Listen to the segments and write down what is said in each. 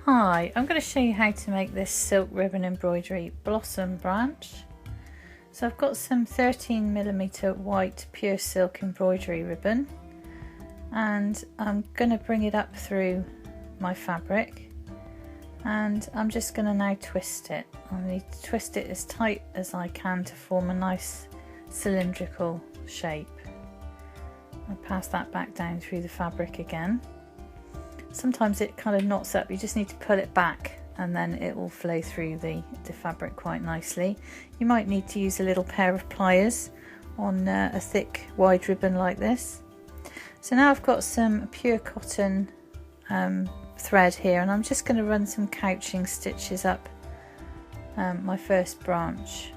Hi, I'm going to show you how to make this silk ribbon embroidery blossom branch. So I've got some 13mm white pure silk embroidery ribbon and I'm going to bring it up through my fabric and I'm just going to now twist it. I need to twist it as tight as I can to form a nice cylindrical shape. I'll pass that back down through the fabric again. Sometimes it kind of knots up, you just need to pull it back and then it will flow through the fabric quite nicely. You might need to use a little pair of pliers on a thick wide ribbon like this. So now I've got some pure cotton thread here and I'm just going to run some couching stitches up my first branch.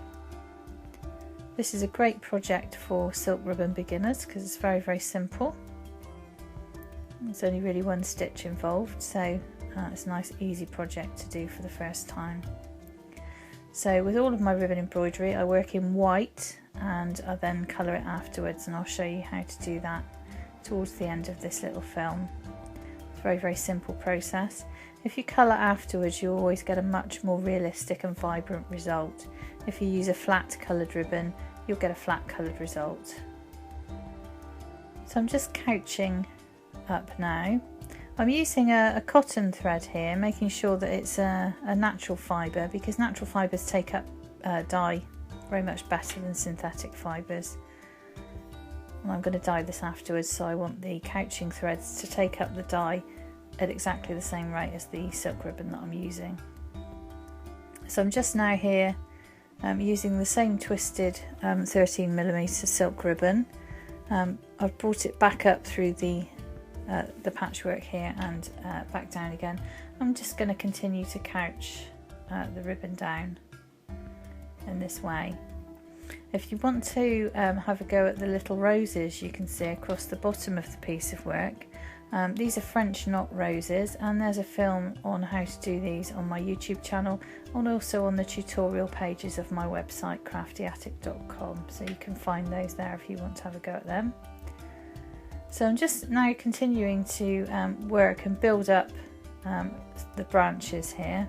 This is a great project for silk ribbon beginners because it's very, very simple. There's only really one stitch involved, so it's a nice easy project to do for the first time. So with all of my ribbon embroidery I work in white and I then colour it afterwards, and I'll show you how to do that towards the end of this little film. It's a very, very simple process. If you colour afterwards you'll always get a much more realistic and vibrant result. If you use a flat coloured ribbon you'll get a flat coloured result. So I'm just couching up now. I'm using a cotton thread here, making sure that it's a natural fibre, because natural fibres take up dye very much better than synthetic fibres. And I'm going to dye this afterwards, so I want the couching threads to take up the dye at exactly the same rate as the silk ribbon that I'm using. So I'm just now here using the same twisted 13mm silk ribbon. I've brought it back up through the patchwork here and back down again. I'm just going to continue to couch the ribbon down in this way. If you want to have a go at the little roses you can see across the bottom of the piece of work, these are French knot roses, and there's a film on how to do these on my YouTube channel and also on the tutorial pages of my website craftyattic.com, so you can find those there if you want to have a go at them. So I'm just now continuing to work and build up the branches here.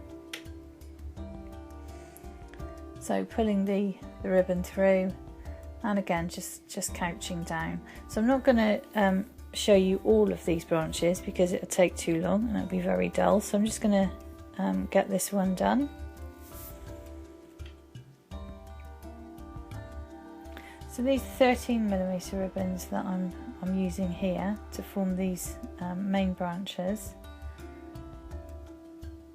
So pulling the ribbon through and again just couching down. So I'm not going to show you all of these branches because it'll take too long and it'll be very dull. So I'm just going to get this one done. So these 13mm ribbons that I'm using here to form these main branches.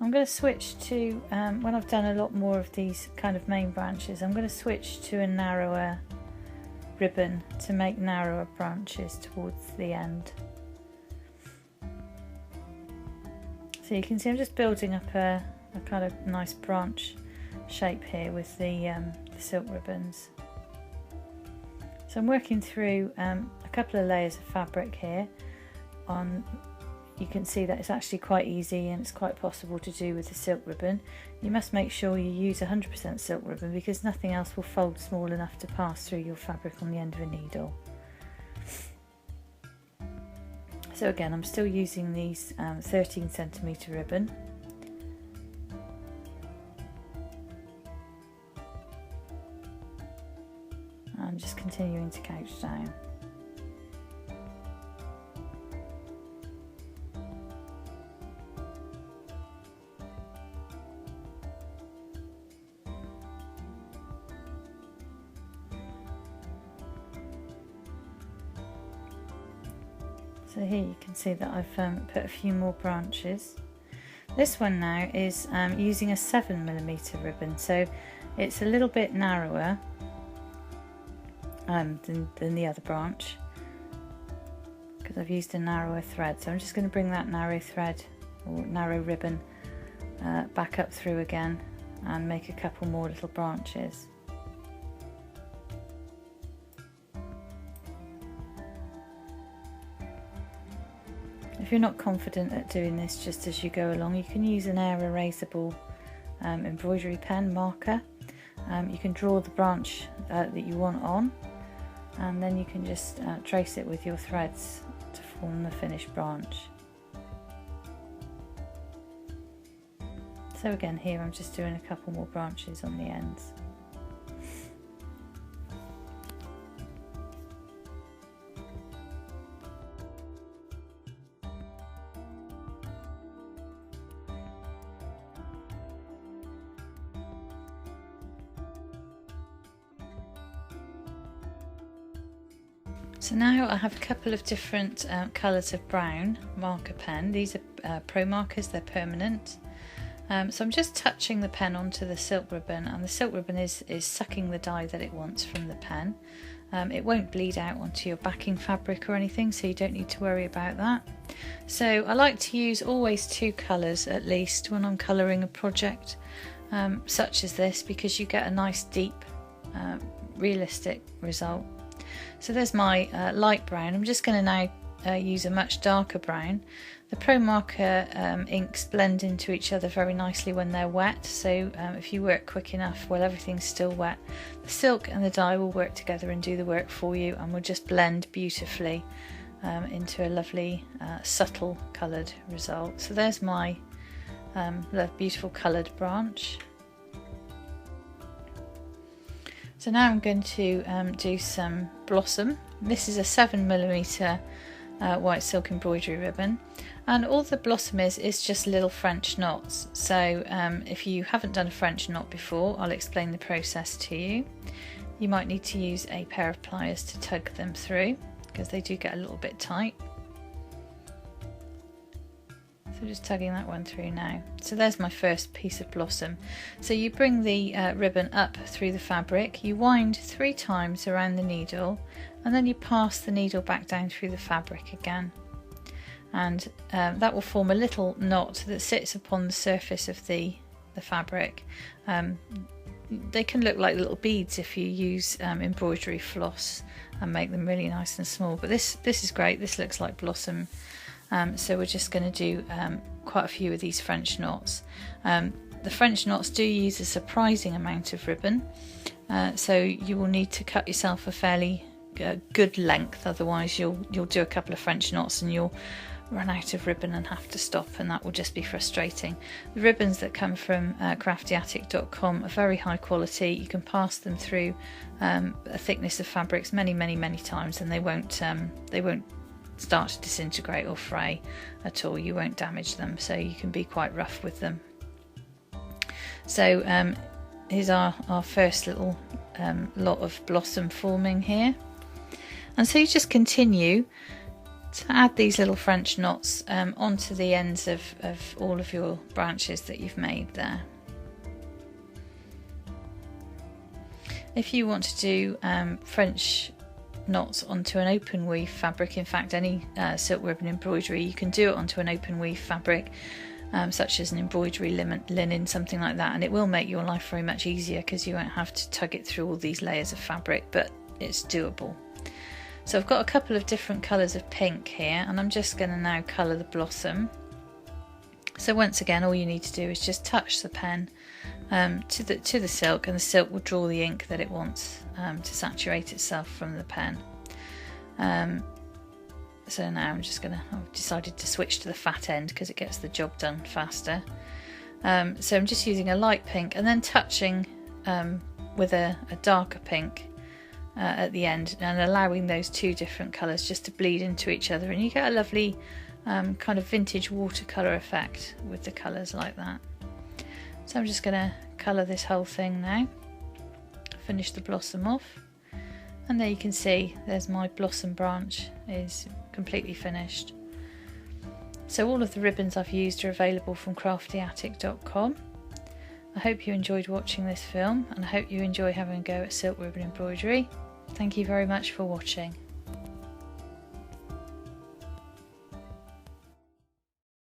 I'm going to switch to, when I've done a lot more of these kind of main branches, I'm going to switch to a narrower ribbon to make narrower branches towards the end. So you can see I'm just building up a kind of nice branch shape here with the silk ribbons. So I'm working through a couple of layers of fabric here. You can see that it's actually quite easy and it's quite possible to do with the silk ribbon. You must make sure you use 100% silk ribbon because nothing else will fold small enough to pass through your fabric on the end of a needle. So again, I'm still using these 13cm ribbon. I'm just continuing to couch down. So here you can see that I've put a few more branches. This one now is using a 7mm ribbon, so it's a little bit narrower than the other branch because I've used a narrower thread. So I'm just going to bring that narrow thread or narrow ribbon back up through again and make a couple more little branches. If you're not confident at doing this just as you go along, you can use an air erasable embroidery pen marker. You can draw the branch that you want on, and then you can just trace it with your threads to form the finished branch. So again here I'm just doing a couple more branches on the ends. So now I have a couple of different colours of brown marker pen. These are pro markers, they're permanent. So I'm just touching the pen onto the silk ribbon, and the silk ribbon is sucking the dye that it wants from the pen. It won't bleed out onto your backing fabric or anything, so you don't need to worry about that. So I like to use always 2 colours at least when I'm colouring a project such as this, because you get a nice deep realistic result. So there's my light brown. I'm just going to now use a much darker brown. The Pro Marker inks blend into each other very nicely when they're wet, so if you work quick enough while everything's still wet, the silk and the dye will work together and do the work for you, and will just blend beautifully into a lovely subtle coloured result. So there's my beautiful coloured branch. So now I'm going to do some blossom. This is a 7mm white silk embroidery ribbon, and all the blossom is just little French knots. So if you haven't done a French knot before, I'll explain the process to you. You might need to use a pair of pliers to tug them through, because they do get a little bit tight. So just tugging that one through now. So there's my first piece of blossom. So you bring the ribbon up through the fabric, you wind 3 times around the needle, and then you pass the needle back down through the fabric again. And that will form a little knot that sits upon the surface of the fabric. They can look like little beads if you use embroidery floss and make them really nice and small, but this is great. This looks like blossom. So we're just going to do quite a few of these French knots. The French knots do use a surprising amount of ribbon, so you will need to cut yourself a fairly good length, otherwise you'll do a couple of French knots and you'll run out of ribbon and have to stop, and that will just be frustrating. The ribbons that come from craftyattic.com are very high quality. You can pass them through a thickness of fabrics many times, and they won't start to disintegrate or fray at all. You won't damage them, so you can be quite rough with them. So here's our first little lot of blossom forming here, and so you just continue to add these little French knots onto the ends of all of your branches that you've made there. If you want to do French knots onto an open weave fabric, in fact any silk ribbon embroidery, you can do it onto an open weave fabric such as an embroidery linen, something like that, and it will make your life very much easier because you won't have to tug it through all these layers of fabric, but it's doable. So I've got a couple of different colours of pink here, and I'm just going to now colour the blossom. So once again, all you need to do is just touch the pen to the silk, and the silk will draw the ink that it wants to saturate itself from the pen. So now I've decided to switch to the fat end because it gets the job done faster. So I'm just using a light pink and then touching with a darker pink at the end, and allowing those 2 different colours just to bleed into each other, and you get a lovely kind of vintage watercolour effect with the colours like that. So I'm just going to colour this whole thing now, finish the blossom off, and there you can see there's my blossom branch is completely finished. So all of the ribbons I've used are available from craftyattic.com. I hope you enjoyed watching this film, and I hope you enjoy having a go at silk ribbon embroidery. Thank you very much for watching.